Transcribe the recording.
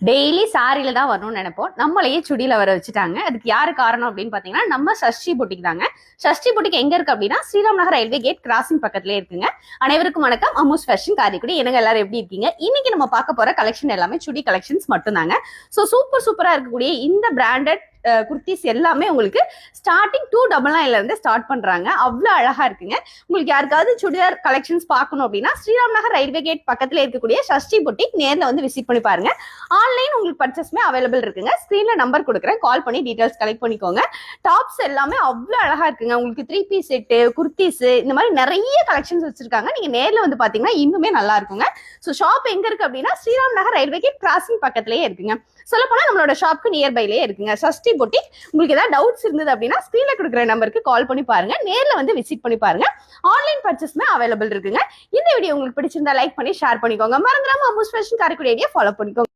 Daily சாரியில தான் வரணும்னு நினைப்போம். நம்மளையே சுடியில வர வச்சுட்டாங்க. அதுக்கு யாரு காரணம் அப்படின்னு பாத்தீங்கன்னா நம்ம சஷ்டி புட்டிக் தாங்க. சஷ்டி புட்டிக் எங்க இருக்கு அப்படின்னா ஸ்ரீராம் நகர் ரயில்வே கேட் கிராசிங் பக்கத்துலயே இருக்குங்க. அனைவருக்கும் வணக்கம். அம்மூஸ் ஃபேஷன் காரைக்குடி. என்னங்க எல்லாரும் எப்படி இருக்கீங்க? இன்னைக்கு நம்ம பார்க்க போற கலெக்ஷன் எல்லாமே சுடி கலெக்ஷன்ஸ் மட்டும் தாங்க. சூப்பரா இருக்கக்கூடிய இந்த பிராண்டட் குர்த்திஸ் எல்லாமே உங்களுக்கு ஸ்டார்டிங் 299 இருந்து ஸ்டார்ட் பண்றாங்க. அவ்வளவு அழகா இருக்குங்க. உங்களுக்கு யாருக்காவது சுடிதார் கலெக்ஷன்ஸ் பார்க்கணும் அப்படின்னா ஸ்ரீராம் நகர் ரயில்வே கேட் பக்கத்துல இருக்கக்கூடிய சஷ்டி புட்டிக் நேர்ல வந்து விசிட் பண்ணி பாருங்க. ஆன்லைன் உங்களுக்கு பர்ச்சேஸ்மே அவைலபிள் இருக்குங்க. ஸ்கிரீன்ல நம்பர் கொடுக்குறேன், கால் பண்ணி டீடைல்ஸ் கலெக்ட் பண்ணிக்கோங்க. டாப்ஸ் எல்லாமே அவ்வளவு அழகா இருக்குங்க. உங்களுக்கு 3 பீஸ் செட்டு, குர்த்திஸ் இந்த மாதிரி நிறைய கலெக்ஷன்ஸ் வச்சிருக்காங்க. நீங்க நேர்ல வந்து பாத்தீங்கன்னா இன்னுமே நல்லா இருக்குங்க. ஸோ ஷாப் எங்க இருக்கு அப்படின்னா ஸ்ரீராம் நகர் ரயில்வே கேட் கிராசிங் பக்கத்திலேயே இருக்குங்க. சொல்ல போனா நம்மளோட ஷாப்க்கு நியர்பைலேயே இருக்குங்க சஷ்டி புட்டிக். உங்களுக்கு ஏதாவது டவுட்ஸ் இருந்தது அப்படின்னா ஸ்கிரீன்ல கொடுக்குற நம்பருக்கு கால் பண்ணி பாருங்க, நேர்ல வந்து விசிட் பண்ணி பாருங்க. ஆன்லைன் பர்ச்சேஸ்மே அவைலபிள் இருக்குங்க. இந்த வீடியோ உங்களுக்கு பிடிச்சிருந்தா லைக் பண்ணி ஷேர் பண்ணிக்கோங்க. மறந்துடாம Ammu's fashion Karaikudi idea follow பண்ணிக்கோங்க.